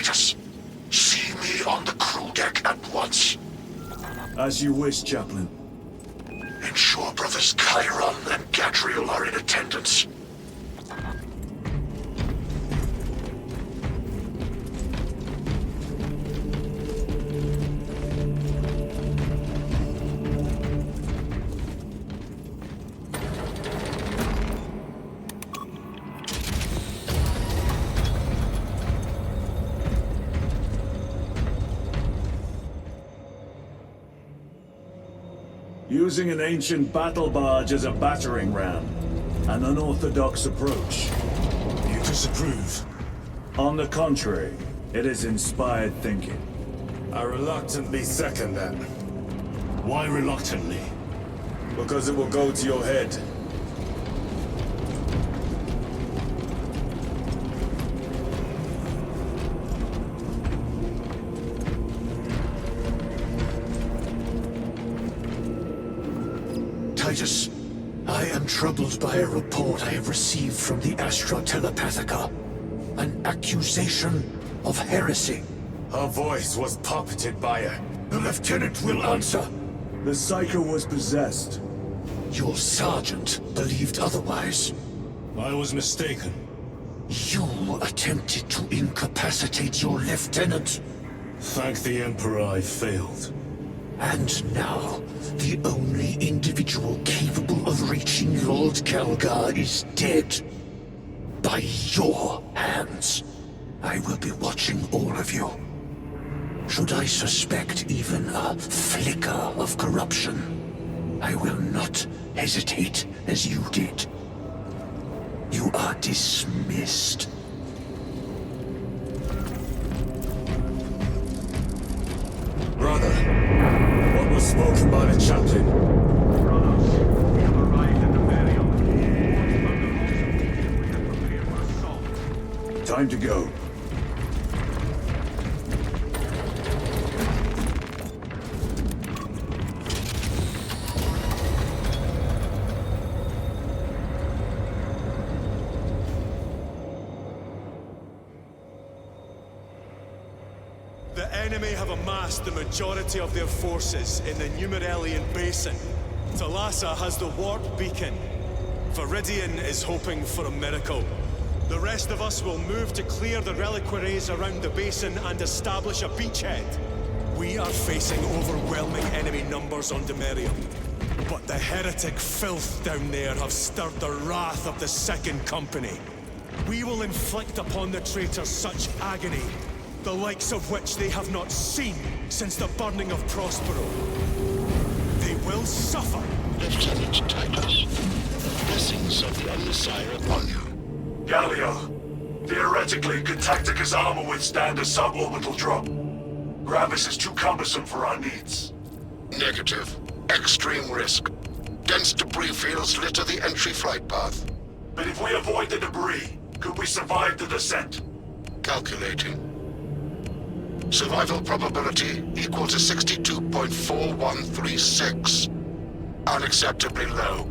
Titus, see me on the crew deck at once. As you wish, Chaplain. Ensure brothers Chiron and Gadriel are in attendance. Using an ancient battle barge as a battering ram. An unorthodox approach. You disapprove? On the contrary, it is inspired thinking. I reluctantly second that. Why reluctantly? Because it will go to your head. Titus, I am troubled by a report I have received from the Astra Telepathica. An accusation of heresy. Her voice was puppeted by her. The lieutenant will answer. The Psycho was possessed. Your sergeant believed otherwise. I was mistaken. You attempted to incapacitate your lieutenant. Thank the Emperor I failed. And now, the only individual capable of reaching Lord Kalgar is dead. By your hands. I will be watching all of you. Should I suspect even a flicker of corruption, I will not hesitate as you did. You are dismissed. Brother, what was spoken by the chaplain? Brothers, we have arrived at the barrier. We have prepared for assault. Time to go. The enemy have amassed the majority of their forces in the Numeralian Basin. Thalassa has the warp beacon. Viridian is hoping for a miracle. The rest of us will move to clear the reliquaries around the basin and establish a beachhead. We are facing overwhelming enemy numbers on Demerium. But the heretic filth down there have stirred the wrath of the Second Company. We will inflict upon the traitors such agony, the likes of which they have not seen since the burning of Prospero. They will suffer. Lieutenant Titus, blessings of the Omnissiah upon you. Gallia, theoretically, could Tactica's armor withstand a suborbital drop? Gravis is too cumbersome for our needs. Negative. Extreme risk. Dense debris fields litter the entry flight path. But if we avoid the debris, could we survive the descent? Calculating. Survival probability equal to 62.4136. Unacceptably low.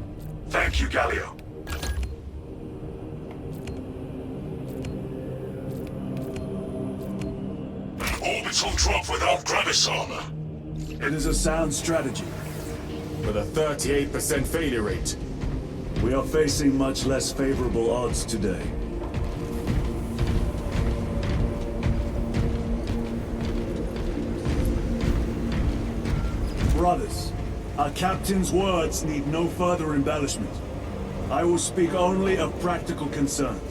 Thank you, Gallia. Orbital drop without Gravis armor. It is a sound strategy. With a 38% failure rate. We are facing much less favorable odds today. Brothers, our captain's words need no further embellishment. I will speak only of practical concerns.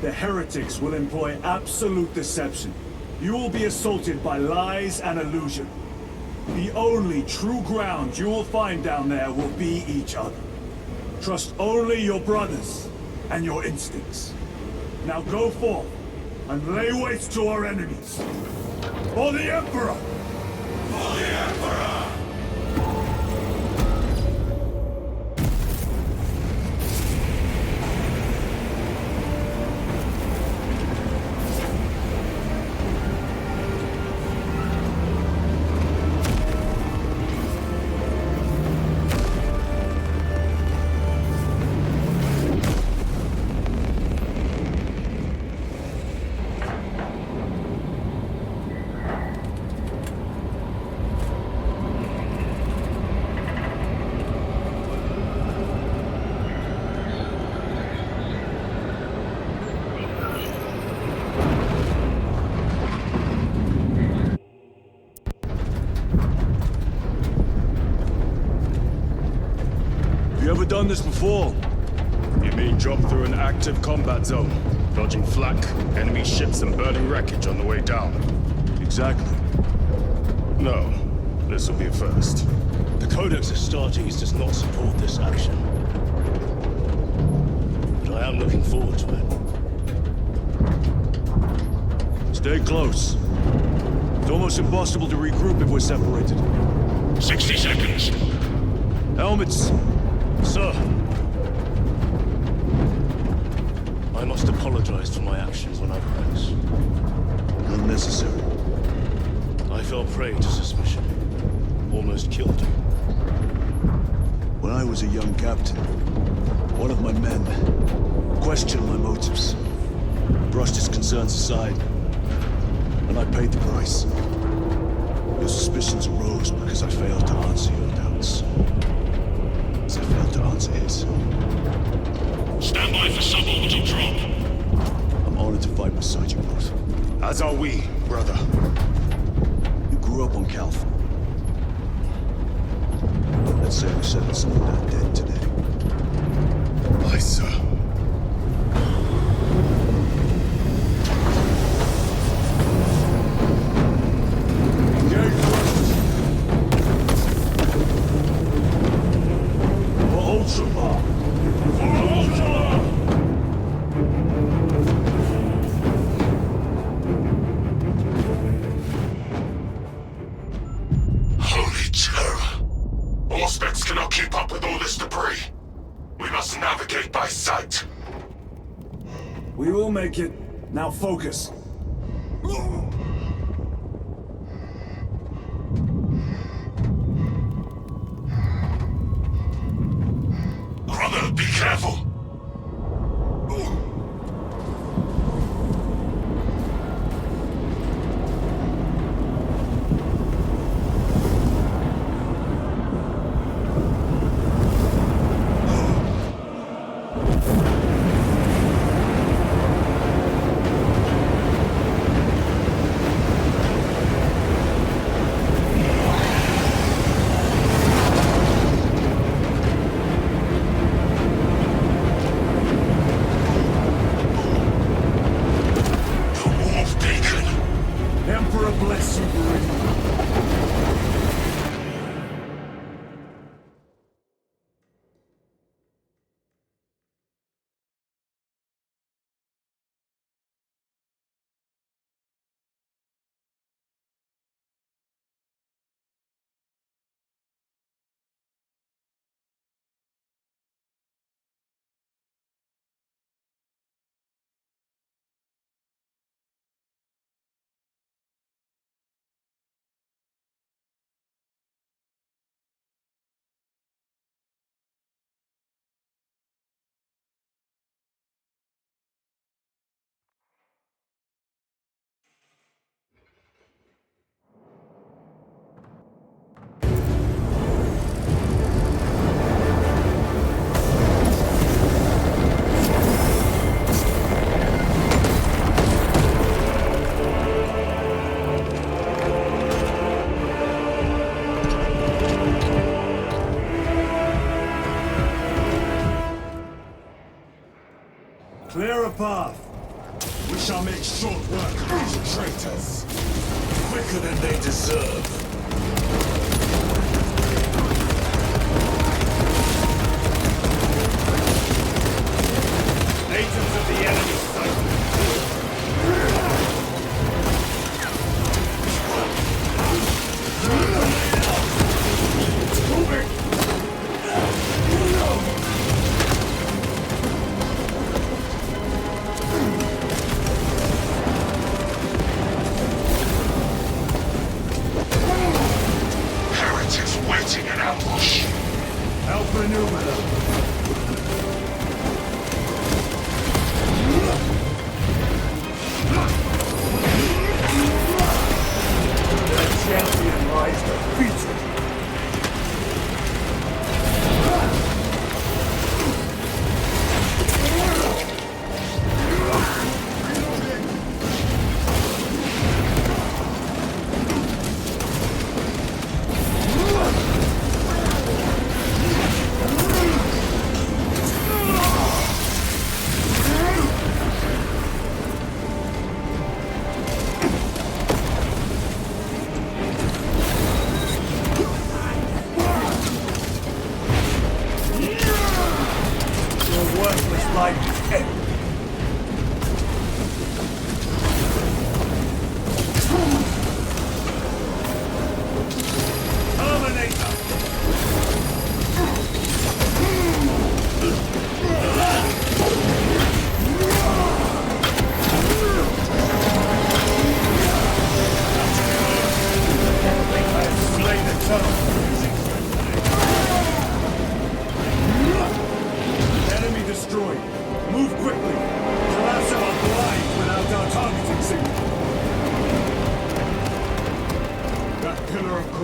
The heretics will employ absolute deception. You will be assaulted by lies and illusion. The only true ground you will find down there will be each other. Trust only your brothers and your instincts. Now go forth and lay waste to our enemies. For the Emperor! For the Emperor! done this before. You mean drop through an active combat zone, dodging flak, enemy ships and burning wreckage on the way down? Exactly. No, this will be a first. The Codex Astartes does not support this action. But I am looking forward to it. Stay close. It's almost impossible to regroup if we're separated. 60 seconds. Helmets! Sir! I must apologize for my actions on other ranks. Unnecessary. I fell prey to suspicion. Almost killed him. When I was a young captain, one of my men questioned my motives, brushed his concerns aside, and I paid the price. Your suspicions arose because I failed to answer your doubts. As I failed to answer his. Stand by for suborbital drop. I'm honored to fight beside you both. As are we, brother. You grew up on Calth. Let's say we settled some of that debt today. Aye, sir. Holy terror. Auspex cannot keep up with all this debris. We must navigate by sight. We will make it. Now focus. Brother, be careful. Emperor bless you, Marine. Clear a path. We shall make short work of these traitors. Quicker than they deserve. Agents of the enemy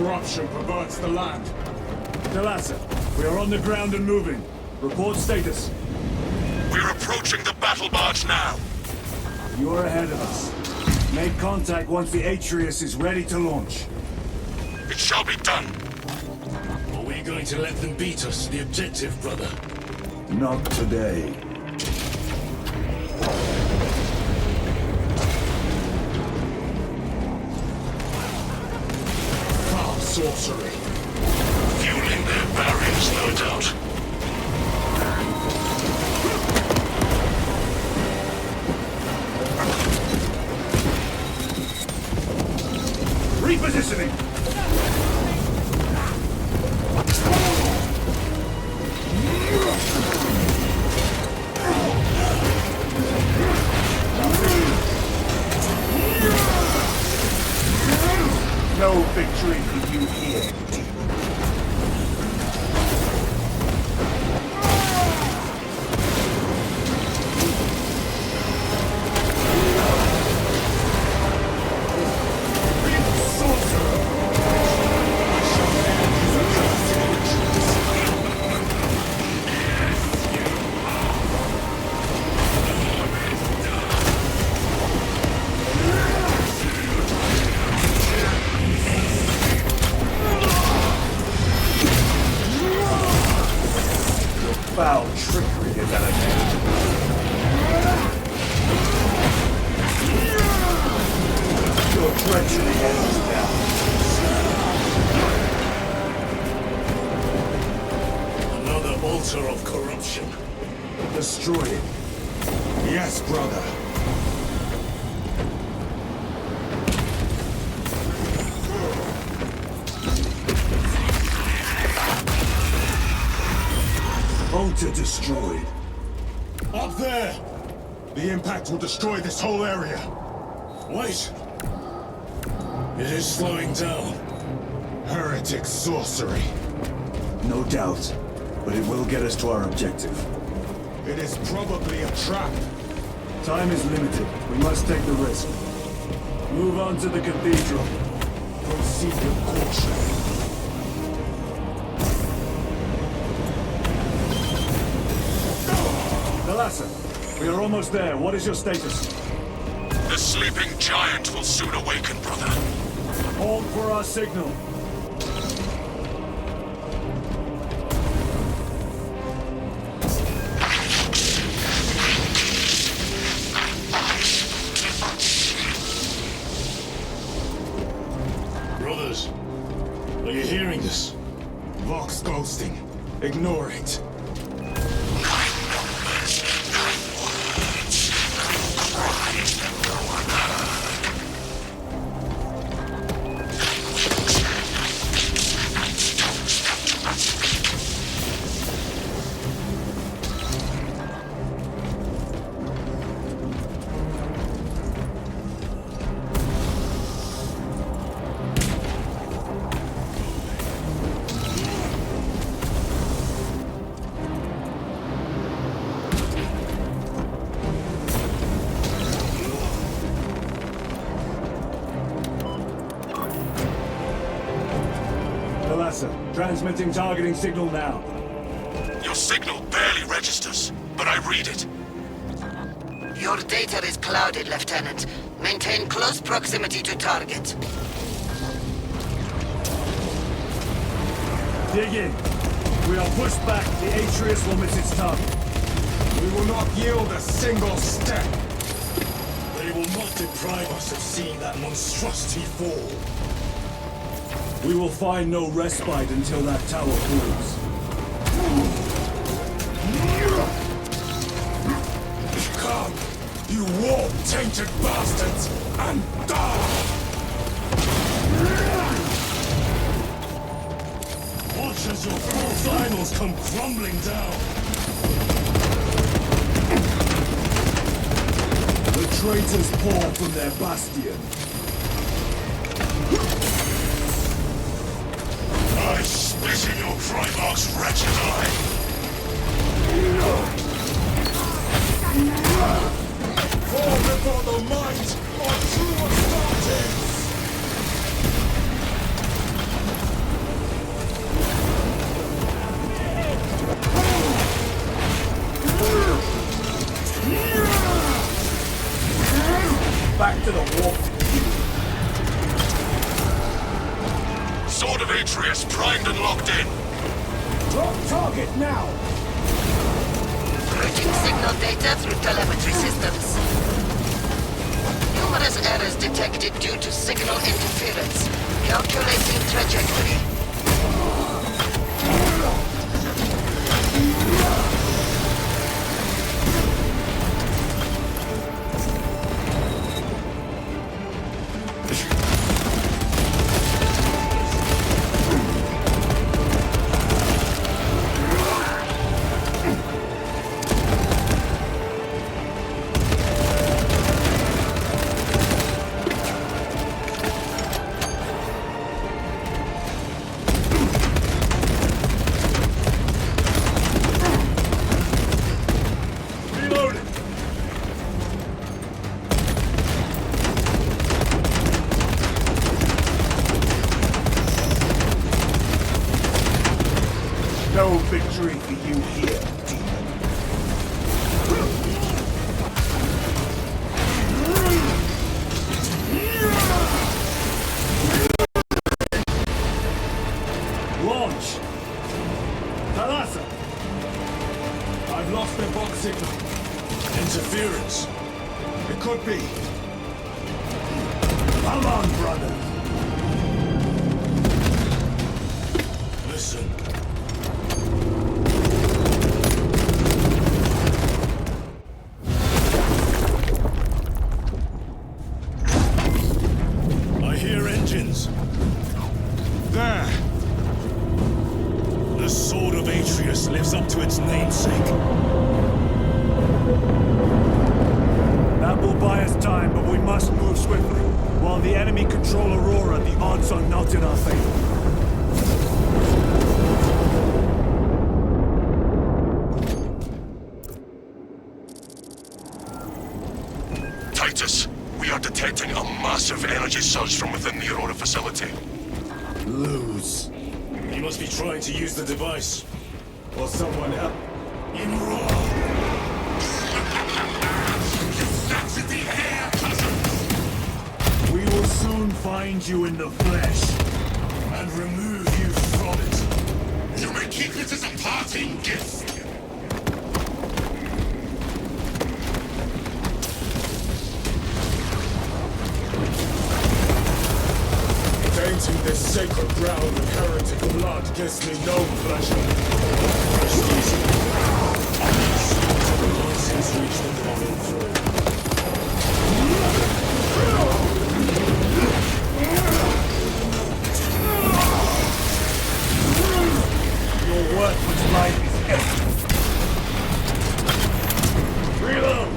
corruption perverts the land. Delassa, we are on the ground and moving. Report status. We're approaching the battle barge now. You are ahead of us. Make contact once the Atreus is ready to launch. It shall be done. Are we going to let them beat us to the objective, brother? Not today. Foul sorcery. Fueling their barriers, no doubt. Repositioning! No victory for you here, demon. Foul trickery is at an end. Your treachery ends now. Another altar of corruption. Destroy it. Yes, brother. Altar destroyed. Up there! The impact will destroy this whole area. Wait! It is slowing down. Heretic sorcery. No doubt, but it will get us to our objective. It is probably a trap. Time is limited. We must take the risk. Move on to the cathedral. Proceed with caution. Delassa, we are almost there. What is your status? The sleeping giant will soon awaken, brother. Hold for our signal. Brothers, are you hearing this? Vox ghosting. Ignore it. Transmitting targeting signal now. Your signal barely registers, but I read it. Your data is clouded, Lieutenant. Maintain close proximity to target. Dig in. We are pushed back. The Atreus will miss its target. We will not yield a single step. They will not deprive us of seeing that monstrosity fall. We will find no respite until that tower falls. Come, you warp-tainted bastards, and die! Watch as your false idols come crumbling down. The traitors pour from their bastion. I spit in your Primarch's wretched eye. Fall before the might of true Astartes! Sword of Atreus primed and locked in. Drop target now! Routing signal data through telemetry systems. Numerous errors detected due to signal interference. Calculating trajectory. No victory for you here, demon. Launch! Thalassa! I've lost their box signal. Interference. It could be. Come on, brother. Listen. I hear engines. There! The Sword of Atreus lives up to its namesake. That will buy us time, but we must move swiftly. While the enemy control Aurora, the odds are not in our favor. Titus, we are detecting a massive energy surge from within the Aurora facility. Lose. He must be trying to use the device. Or someone else. In raw. We will soon find you in the flesh. And remove you from it. You may keep it as a parting gift. Tainting this sacred ground with heretic blood gives me no pleasure. Rest easy. The license reached the common through. Your worthless life is empty. Reload!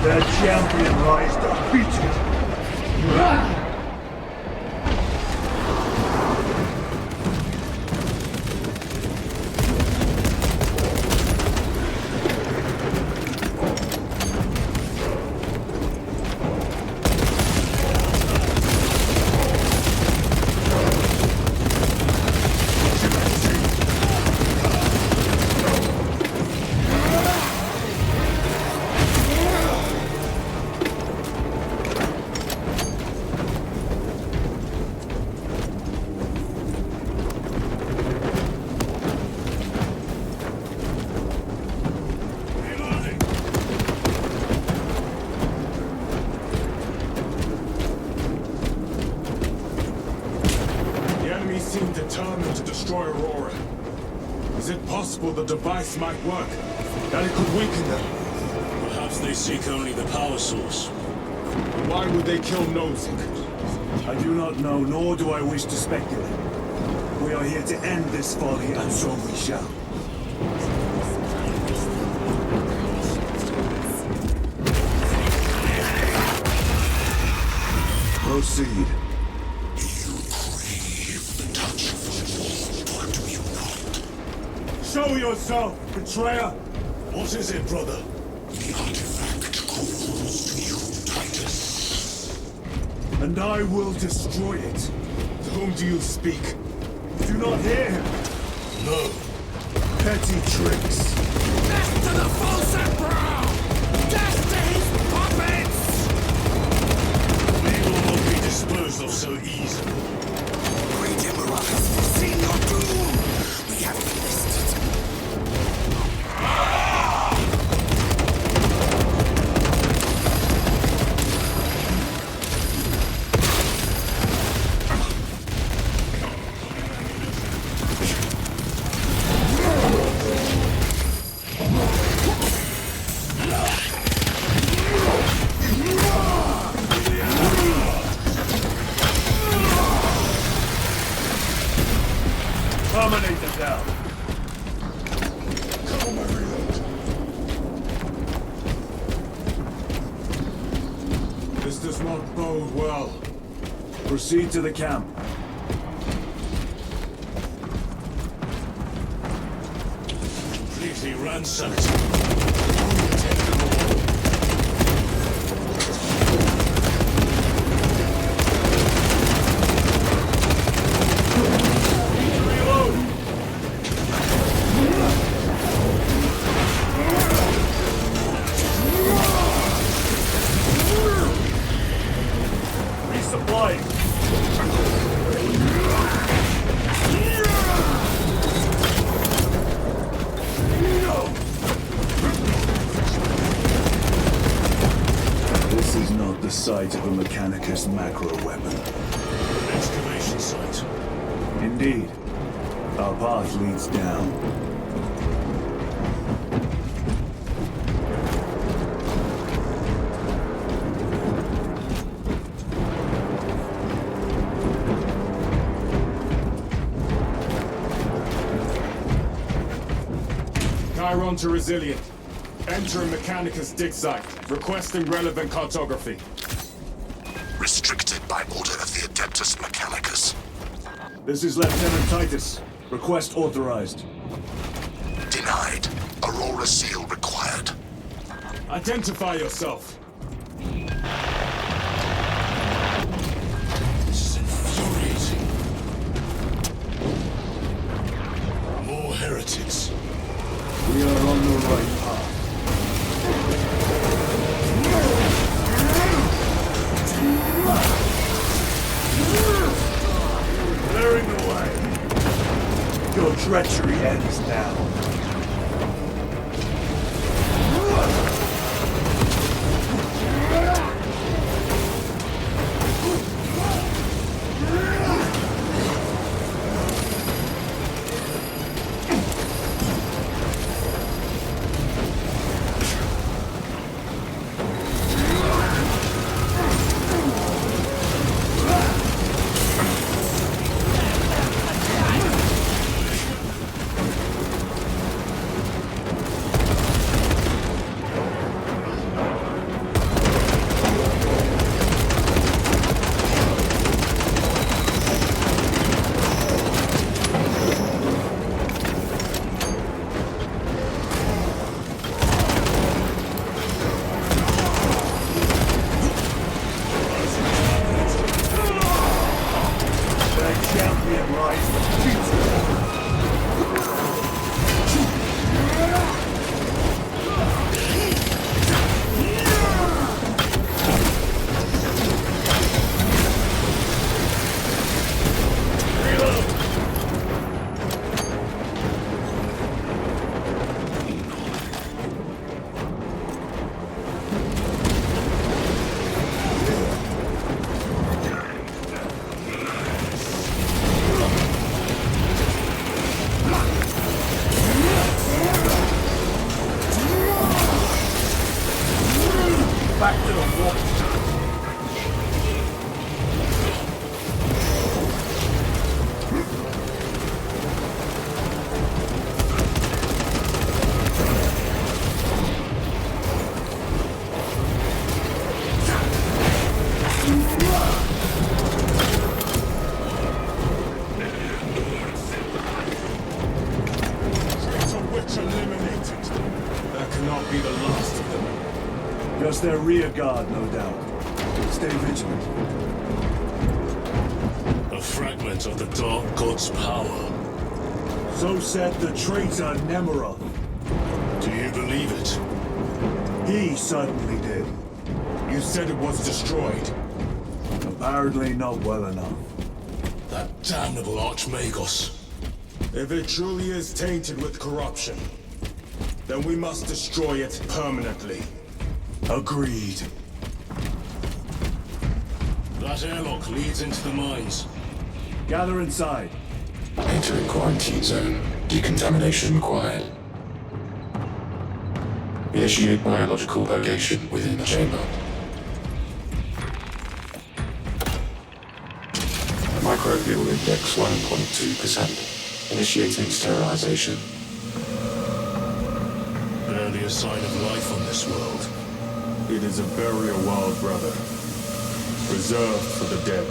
The champion lies defeated. Seem determined to destroy Aurora. Is it possible the device might work? That it could weaken them? Perhaps they seek only the power source. Why would they kill Nozick? I do not know, nor do I wish to speculate. We are here to end this folly, and so we shall. Proceed. You crave the touch of the Lord, or do you not? Show yourself, betrayer! What is it, brother? The artifact calls to you, Titus. And I will destroy it. To whom do you speak? Do not hear him. No. Petty tricks. Death to the false emperor! Death to his puppets! We will not be disposed of so easily. Great Emperor has foreseen your doom! We have witnessed it. Dominate them down. This does not bode well. Proceed to the camp. Completely ransacked. Take them all. Reload! Resupplying. This is not the site of a Mechanicus macro weapon. An excavation site. Indeed. Our path leads down. Chiron to Resilient. Enter Mechanicus dig site. Requesting relevant cartography. Restricted by order of the Adeptus Mechanicus. This is Lieutenant Titus. Request authorized. Denied. Aurora seal required. Identify yourself. This is infuriating. More heretics. We are on the right path. Clearing the way. Your treachery ends now. Just their rear guard, no doubt. Stay vigilant. A fragment of the Dark God's power. So said the traitor Nemeroth. Do you believe it? He certainly did. You said it was destroyed. Apparently not well enough. That damnable Archmagos. If it truly is tainted with corruption, then we must destroy it permanently. Agreed. That airlock leads into the mines. Gather inside. Entering quarantine zone. Decontamination required. Initiate biological purgation within the chamber. Microbial index 1.2%. Initiating sterilization. Barely a sign of life on this world. It is a burial world, brother. Reserved for the dead.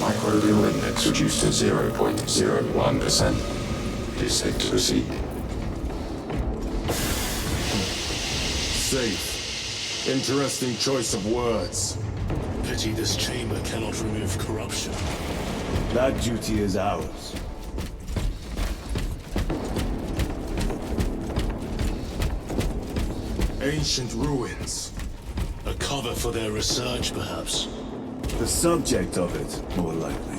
Microbial index reduced to 0.01%. It is safe to proceed. Safe. Interesting choice of words. Pity this chamber cannot remove corruption. That duty is ours. Ancient ruins. A cover for their research, perhaps. The subject of it, more likely.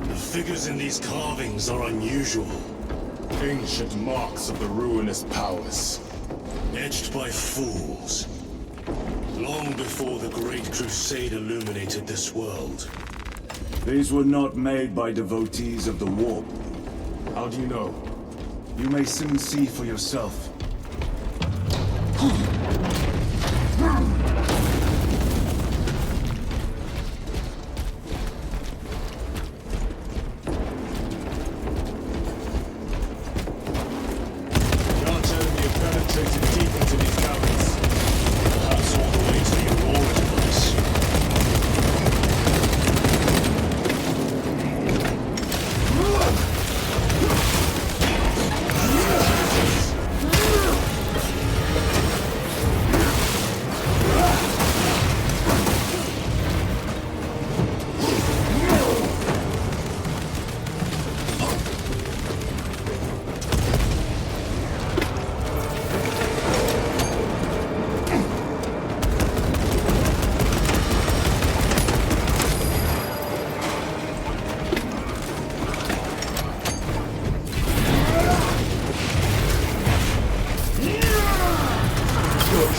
The figures in these carvings are unusual. Ancient marks of the ruinous powers. Etched by fools. Long before the Great Crusade illuminated this world. These were not made by devotees of the warp. How do you know? You may soon see for yourself.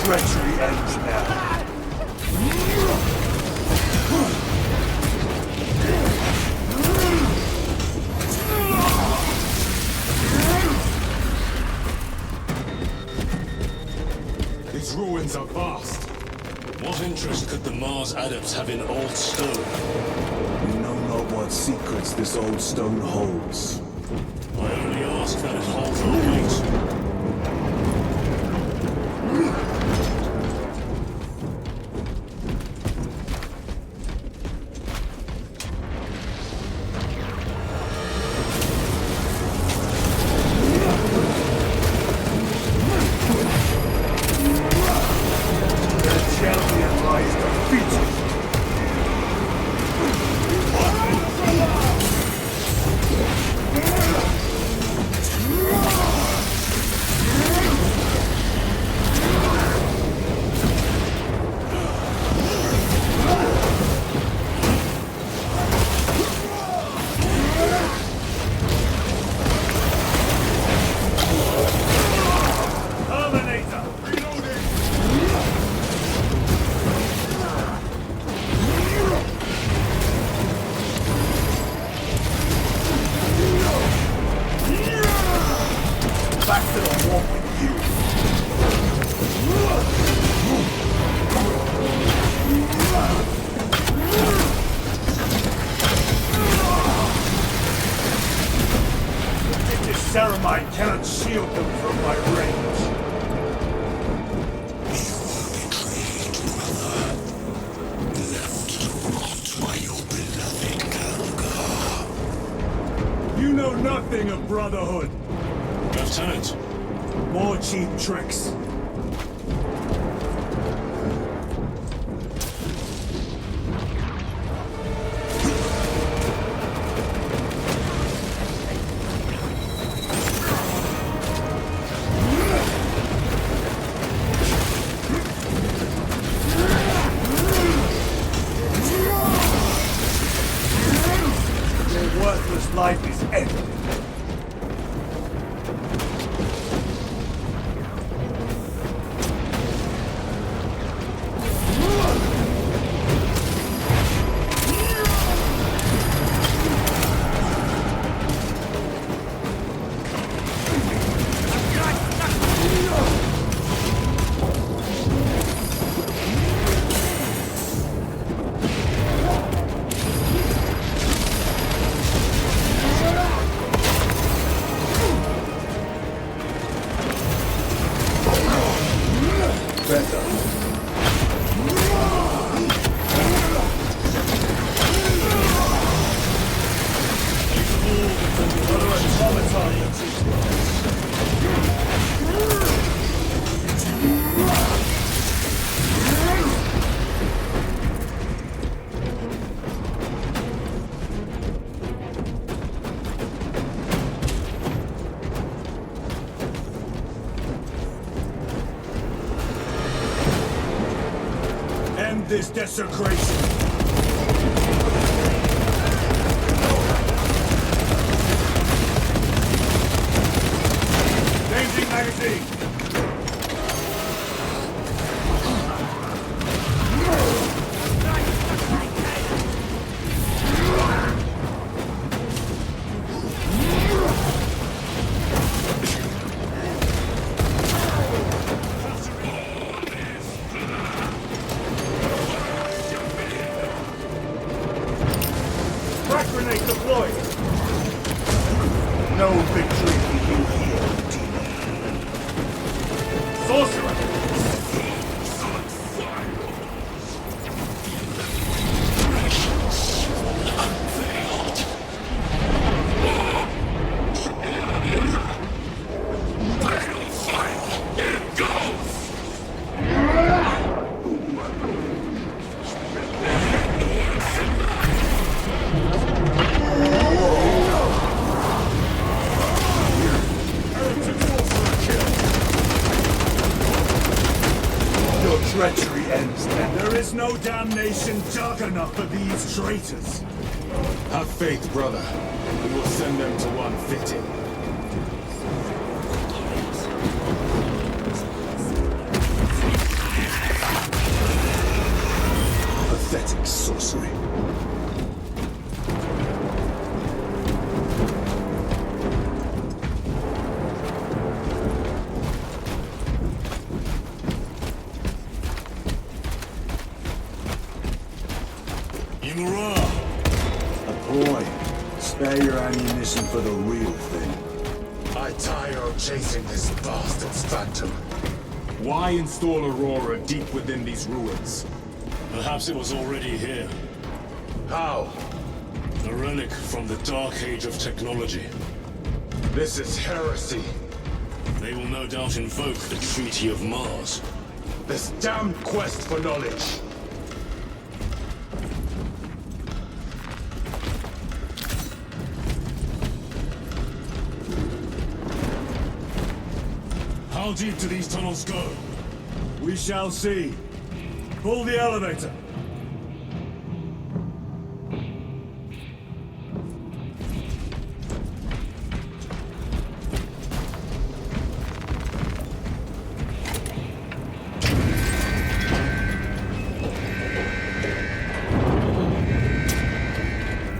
Treachery ends now. These ruins are vast. What interest could the Mars adepts have in old stone? We know not what secrets this old stone holds. I only ask that it holds our weight. Ceramite cannot shield them from my range. You know nothing of Brotherhood. Lieutenant, More cheap tricks. Your worthless life is ended. End this desecration. Changing magazine. Frag grenade deployed. No victory for you here, demon. Sorcerer! Your treachery ends then. There is no damnation dark enough for these traitors. Have faith, brother. We will send them to one fitting. Pathetic sorcery. Boy, spare your ammunition for the real thing. I tire of chasing this bastard's phantom. Why install Aurora deep within these ruins? perhaps it was already here. How? A relic from the Dark Age of technology. This is heresy. They will no doubt invoke the Treaty of Mars. This damned quest for knowledge. How deep do these tunnels go? We shall see. Pull the elevator.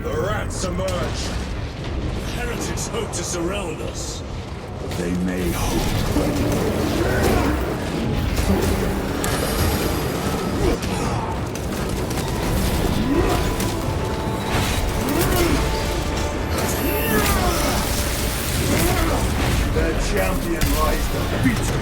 The rats emerge. The heretics hope to surround us. They may hope. champion lies defeated.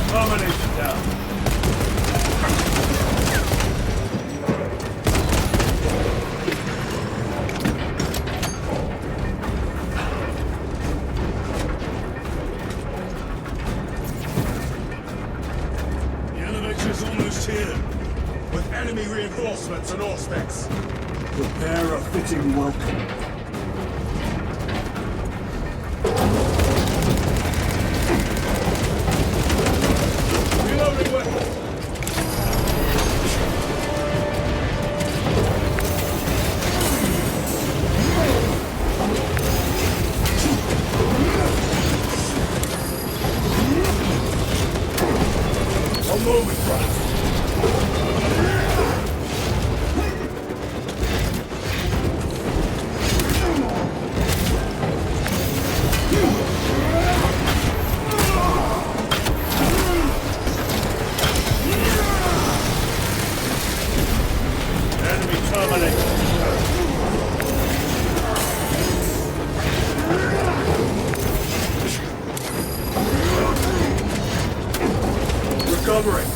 Domination down. The elevator's almost here. With enemy reinforcements and auspex. Prepare a fitting welcome. Reloading weapon. I'm moving fast. Enemy terminated. Recovering.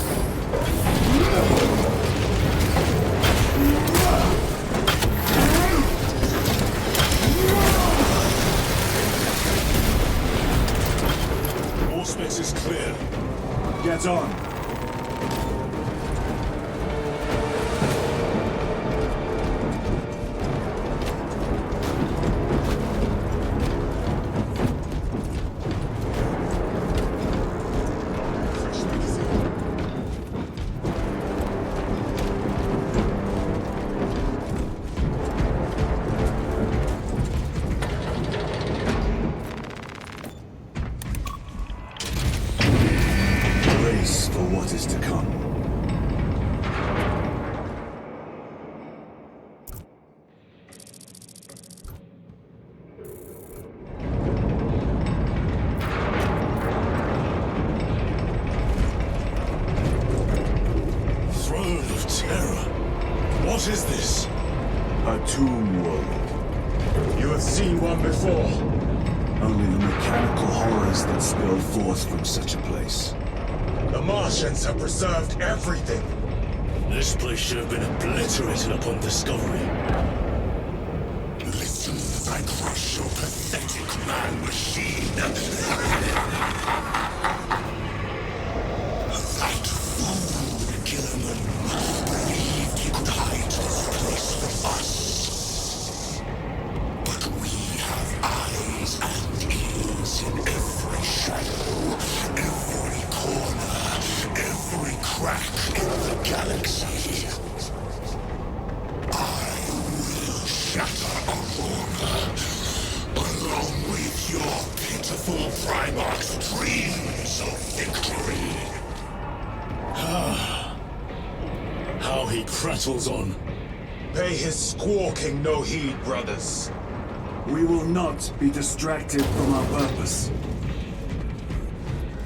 Auspex is clear. Get on. Brace for what is to come. Throne of Terror. What is this? A tomb world. You have seen one before. Only the mechanical horrors that spill forth from such a place. The Martians have preserved everything. This place should have been obliterated upon discovery. Listen, I crush your pathetic man-machine. That fool, Gilliman, believed he could hide this place from us. But we have eyes and ears in every shadow, every corner, every crack in the galaxy. I will shatter Aurora, along with your pitiful Primarch's dreams of victory. How he prattles on. Pay his squawking no heed, brothers. We will not be distracted from our purpose.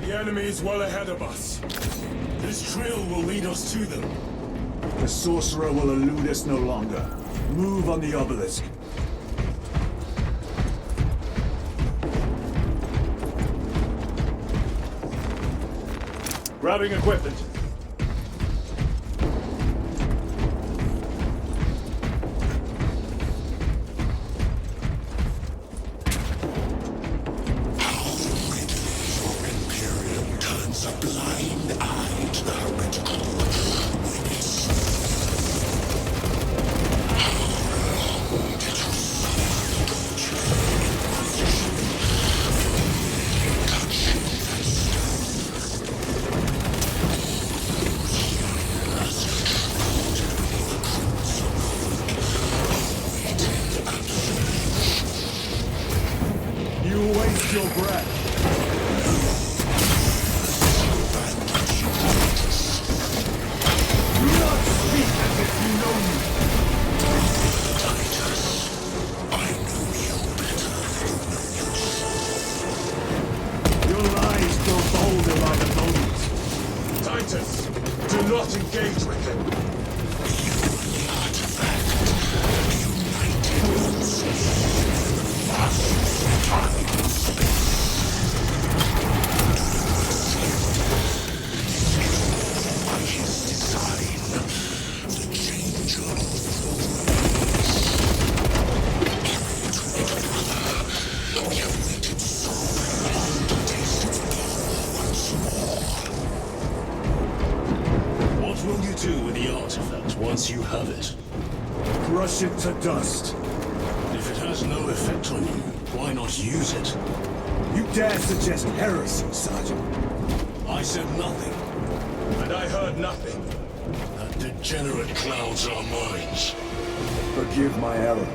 The enemy is well ahead of us. This trail will lead us to them. The sorcerer will elude us no longer. Move on the obelisk. Grabbing equipment. breath. Do not speak as if you know me. Your lies grow bolder by the moment. Titus, do not engage with him. What will you do with the artifact once you have it? Crush it to dust. If it has no effect on you, why not use it? You dare suggest heresy, Sergeant? I said nothing. And I heard nothing. That degenerate clouds our minds. Forgive my error.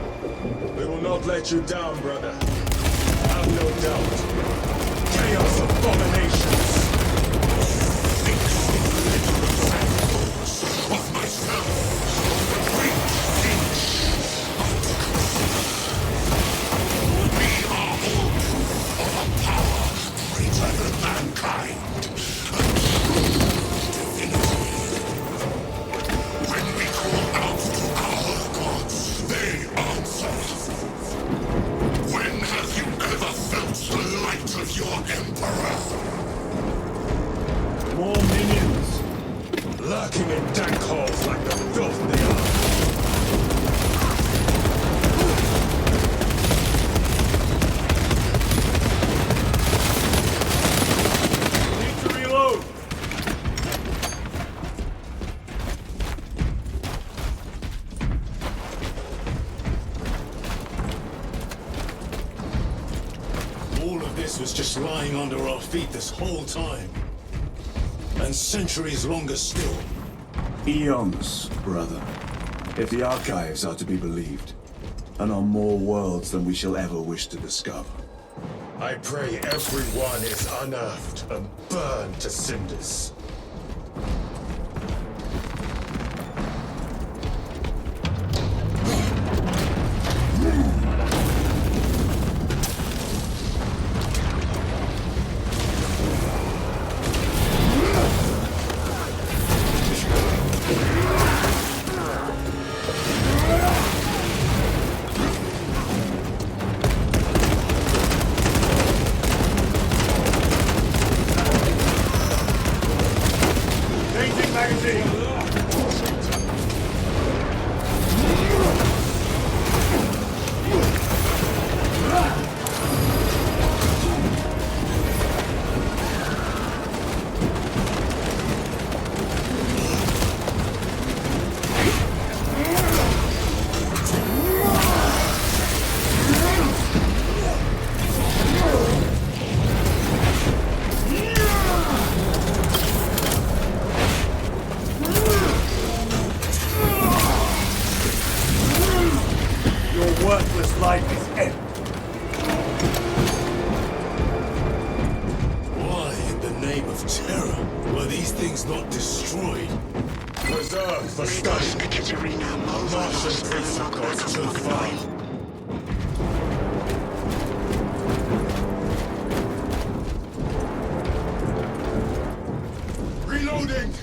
We will not let you down, brother. Have no doubt. Chaos abominations! Of myself, the great things. We are all proof of a power greater than mankind. A true divinity. When we call out to our gods, they answer. When have you ever felt the light of your emperor? More minions. Lurking in dank holes like the filth they are. Need to reload. All of this was just lying under our feet this whole time. And centuries longer still. Eons, brother. If the archives are to be believed. And on more worlds than we shall ever wish to discover. I pray everyone is unearthed and burned to cinders. Changing magazine. Your worthless life is end. Why, in the name of terror, were these things not destroyed? Preserved for study. Martian principles too far. Reloading!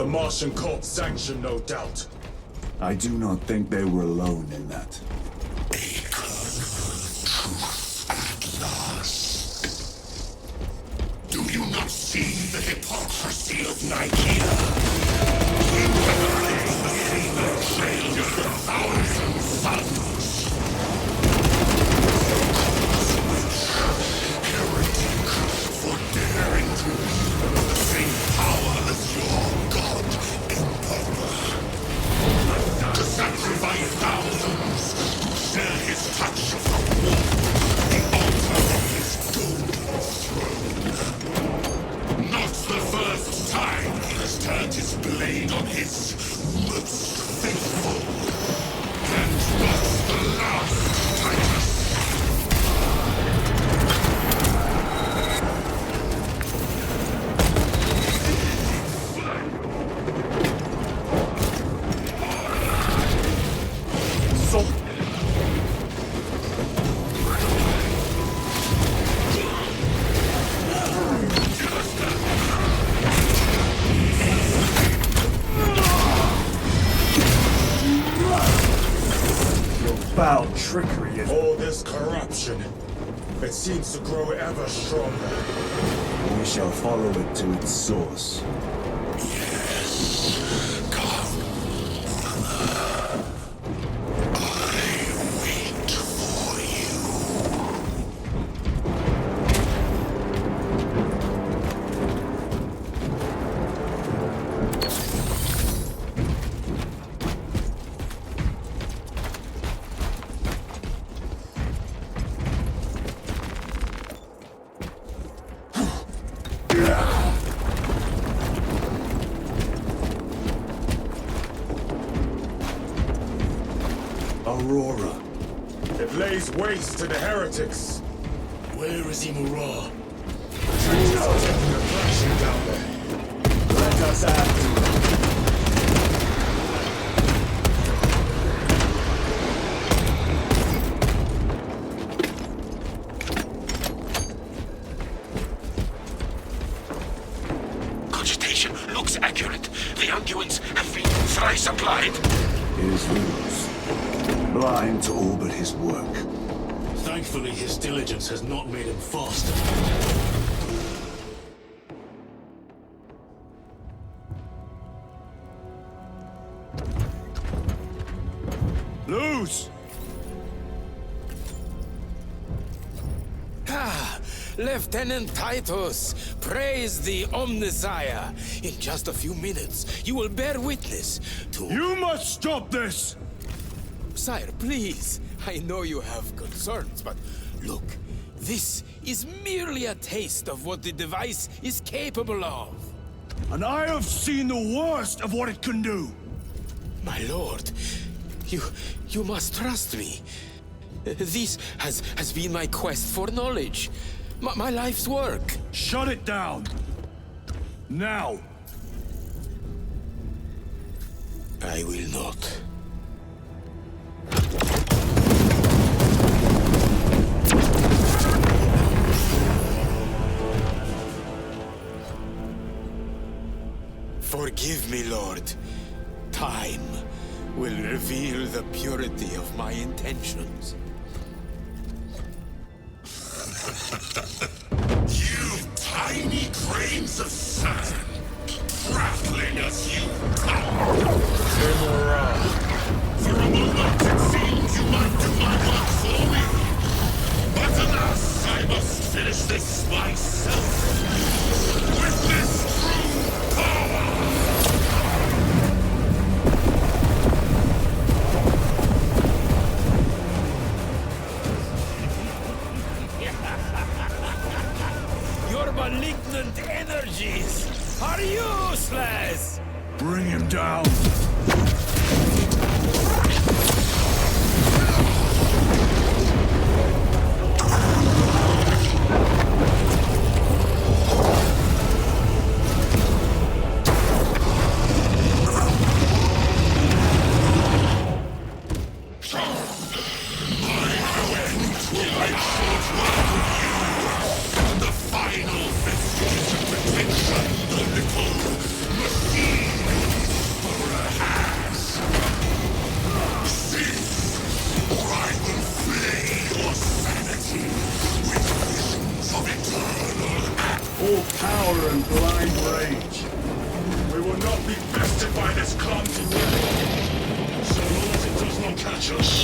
the Martian cult sanction, no doubt. I do not think they were alone in that. Do you not see the hypocrisy of Nicaea? The Saber trailed a thousand suns. Heretic, for daring to wield the same power as your god, Emperor. To sacrifice thousands who share his touch of the warp, the altar of his golden throne. Not the first time he has turned his blade on his most faithful. And not the last, Titus. Foul trickery is... All this corruption, it seems to grow ever stronger. We shall follow it to its source. Aurora. It lays waste to the heretics. Where is Imura? Taking a thrashing down there. Let us after it. Cogitation looks accurate. The unguents have been thrice applied. It is loose. Blind to all but his work. Thankfully, his diligence has not made him faster. Loose! Lieutenant Titus, praise the Omnisire. In just a few minutes, you will bear witness to... You must stop this! Sire, please. I know you have concerns, but look, this is merely a taste of what the device is capable of. And I have seen the worst of what it can do! My lord, you must trust me. This has been my quest for knowledge. My life's work. Shut it down! Now! I will not. Forgive me, Lord. Time will reveal the purity of my intentions. You tiny grains of sand, prattling as you come. For a moment it seemed you might do my work for me. But alas, I must finish this myself. With this true power! Your malignant energies are useless! Bring him down! precious.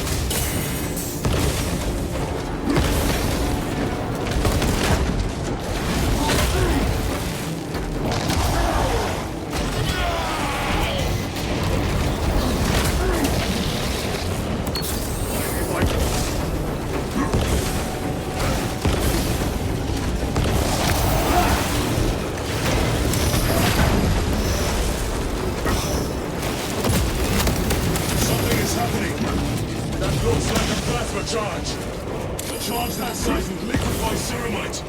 Something is happening. That looks like a plasma charge. A charge that size would liquefy ceramite.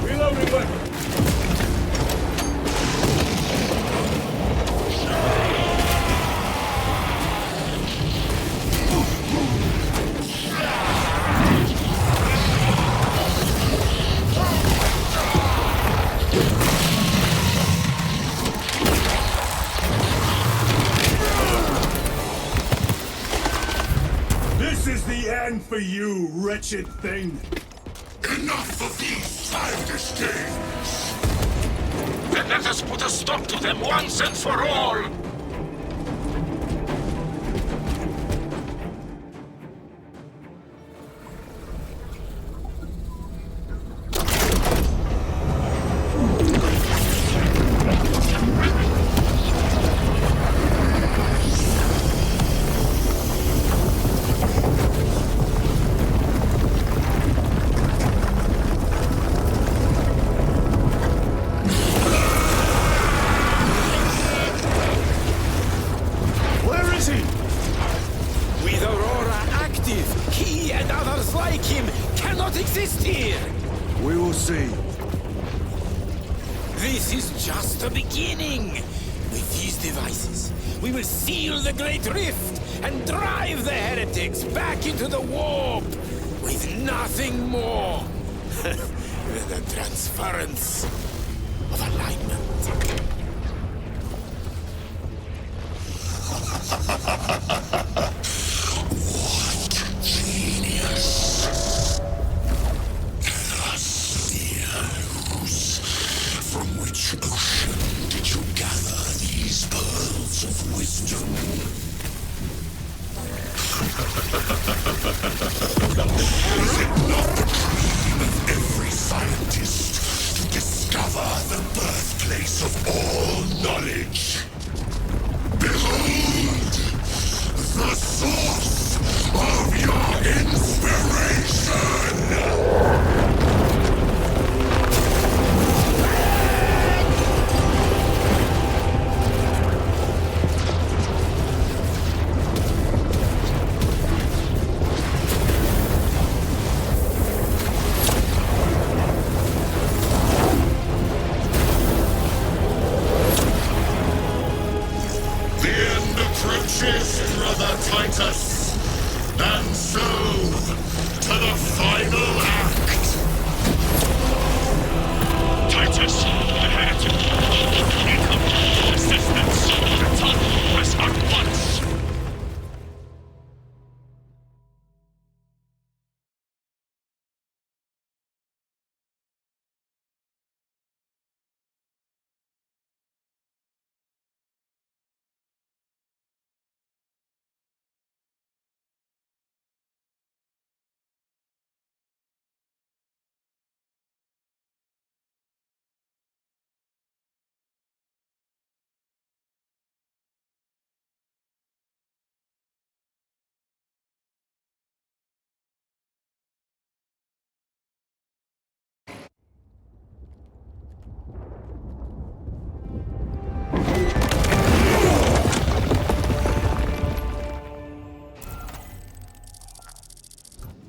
Reloading weapon. This is the end for you, wretched thing. Enough of these childish games! Then let us put a stop to them once and for all! Where is he? With Aurora active, he and others like him cannot exist here! We will see. This is just the beginning! With these devices, we will seal the Great Rift and drive the heretics back into the warp with nothing more than the transference of alignment. Genius! Tell us, Neos, from which ocean did you gather these pearls of wisdom? Is it not the dream of every scientist to discover the birthplace of all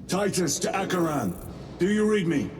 Titus to Akaran. Do you read me?